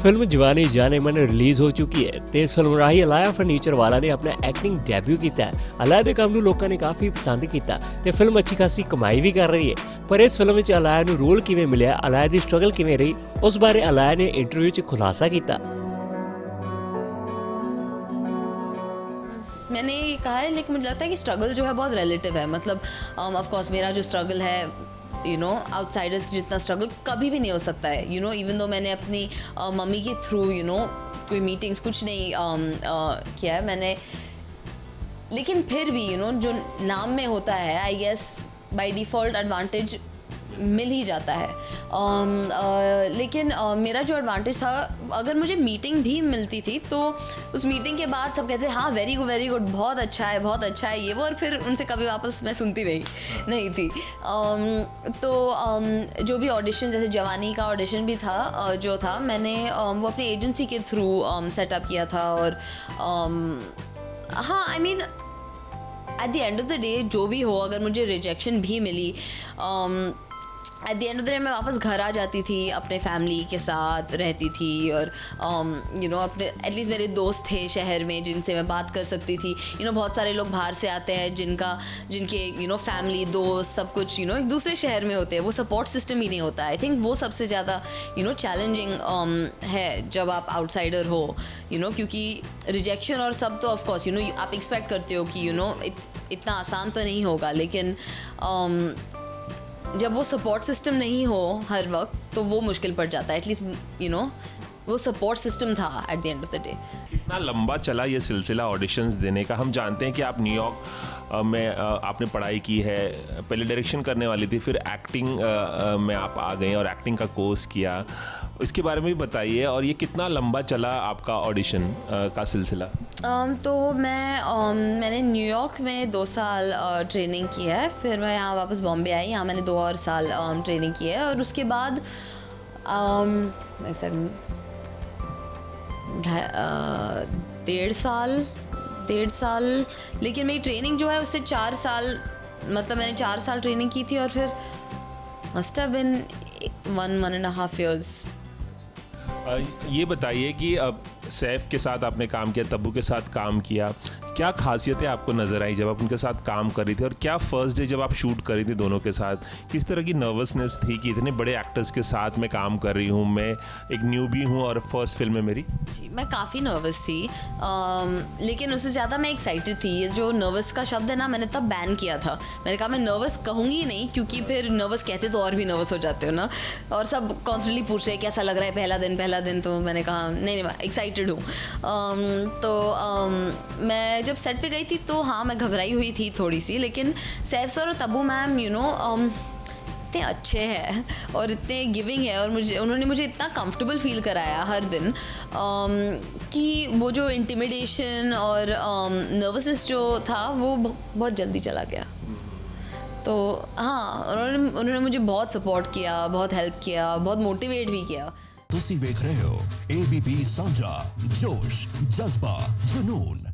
Film जवानी जाने मन रिलीज़ हो चुकी है ਤੇ ਇਸ ਫਿਲਮ ਰਾਹੀਂ ਅਲਾਇਆ ਫਰਨੀਚਰ ਵਾਲਾ ਨੇ ਆਪਣਾ ਐਕਟਿੰਗ ਡੈਬਿਊ ਕੀਤਾ ਹੈ। ਅਲਾਇਆ ਦੇ ਕੰਮ ਨੂੰ ਲੋਕਾਂ ਨੇ ਕਾਫੀ ਪਸੰਦ ਕੀਤਾ ਤੇ ਫਿਲਮ ਅੱਛੀ ਖਾਸੀ ਕਮਾਈ ਵੀ ਕਰ ਰਹੀ ਹੈ। ਪਰ ਇਸ ਫਿਲਮ ਵਿੱਚ ਅਲਾਇਆ ਨੂੰ ਰੋਲ ਕਿਵੇਂ ਮਿਲਿਆ, ਅਲਾਇਆ ਦੀ ਸਟਰਗਲ ਕਿਵੇਂ ਰਹੀ, ਉਸ ਬਾਰੇ ਅਲਾਇਆ ਨੇ ਇੰਟਰਵਿਊ 'ਚ ਖੁਲਾਸਾ ਕੀਤਾ। मैंने ये कहा है, लेकिन मुझे लगता है कि स्ट्रगल जो है बहुत रिलेटिव है। मतलब ऑफ कोर्स मेरा जो स्ट्रगल है आउटसाइडर्स जितना स्ट्रगल कभी भी नहीं हो सकता है। इवन दो मैंने अपनी मम्मी के थ्रू कोई मीटिंग्स कुछ नहीं किया है मैंने, लेकिन फिर भी जो नाम में होता है I guess by default advantage मिल ही जाता है। लेकिन मेरा जो एडवांटेज था, अगर मुझे मीटिंग भी मिलती थी तो उस मीटिंग के बाद सब कहते हाँ वेरी गुड, बहुत अच्छा है ये वो, और फिर उनसे कभी वापस मैं सुनती नहीं थी। तो जो भी ऑडिशन, जैसे जवानी का ऑडिशन भी था जो था, मैंने वो अपनी एजेंसी के थ्रू सेटअप किया था। और हाँ, I mean at the end of the day जो भी हो, अगर मुझे रिजेक्शन भी मिली, at the end of the day मैं वापस घर आ जाती थी, अपने फैमिली के साथ रहती थी। और अपने एटलीस्ट मेरे दोस्त थे शहर में जिनसे मैं बात कर सकती थी। बहुत सारे लोग बाहर से आते हैं जिनके फैमिली दोस्त सब कुछ एक दूसरे शहर में होते हैं, वो सपोर्ट सिस्टम ही नहीं होता। आई थिंक वो सबसे ज़्यादा चैलेंजिंग है जब आप आउटसाइडर हो, क्योंकि रिजेक्शन और सब तो ऑफकोर्स आप एक्सपेक्ट करते हो कि इतना आसान तो नहीं होगा, लेकिन जब वो सपोर्ट सिस्टम नहीं हो हर वक्त तो वो मुश्किल पड़ जाता है। एटलीस्ट वो सपोर्ट सिस्टम था eight the end of the day. कितना लंबा चला ये सिलसिला ऑडिशंस देने का? हम जानते हैं कि आप न्यूयॉर्क में आपने पढ़ाई की है, पहले डायरेक्शन करने वाली थी, फिर एक्टिंग में आप आ गए और एक्टिंग का कोर्स किया। इसके बारे में भी बताइए, और ये कितना लंबा चला आपका ऑडिशन का सिलसिला? तो मैंने न्यूयॉर्क में 2 साल ट्रेनिंग की है, फिर मैं यहाँ वापस बॉम्बे आई, यहाँ मैंने 2 और साल ट्रेनिंग की है। और उसके बाद डेढ़ साल, लेकिन मेरी ट्रेनिंग जो है उससे 4 साल, मतलब मैंने 4 साल ट्रेनिंग की थी, और फिर मस्ट हैव बीन 1.5 years। ये बताइए कि अब सैफ के साथ आपने काम किया, तब्बू के साथ काम किया, क्या खासियतें आपको नज़र आई जब आप उनके साथ काम कर रही थी? और क्या फर्स्ट डे जब आप शूट कर रही थी दोनों के साथ, किस तरह की नर्वसनेस थी कि इतने बड़े एक्टर्स के साथ मैं काम कर रही हूँ, मैं एक न्यूबी हूँ और फर्स्ट फिल्म है मेरी? जी, मैं काफ़ी नर्वस थी, लेकिन उससे ज़्यादा मैं एक्साइटेड थी। ये जो नर्वस का शब्द है ना, मैंने तब बैन किया था। मैंने कहा मैं नर्वस कहूँगी ही नहीं, क्योंकि फिर नर्वस कहते तो और भी नर्वस हो जाते हो ना, और सब कॉन्स्टेंटली पूछ रहे कैसा लग रहा है पहला दिन। तो मैंने कहा नहीं मैं एक्साइटेड हूँ। मैं जब सेट पे गई थी तो हाँ मैं घबराई हुई थी थोड़ी सी, लेकिन सैफ सर और तब्बू मैम इतने अच्छे हैं और इतने गिविंग है, और उन्होंने मुझे इतना कंफर्टेबल फील कराया हर दिन कि वो जो इंटिमिडेशन और नर्वसनेस जो था वो बहुत जल्दी चला गया। तो हाँ, उन्होंने मुझे बहुत सपोर्ट किया, बहुत हेल्प किया, बहुत मोटिवेट भी किया। ਤੁਸੀਂ ਵੇਖ ਰਹੇ ਹੋ ABP ਸਾਂਝਾ, ਜੋਸ਼, ਜਜ਼ਬਾ, ਜਨੂਨ।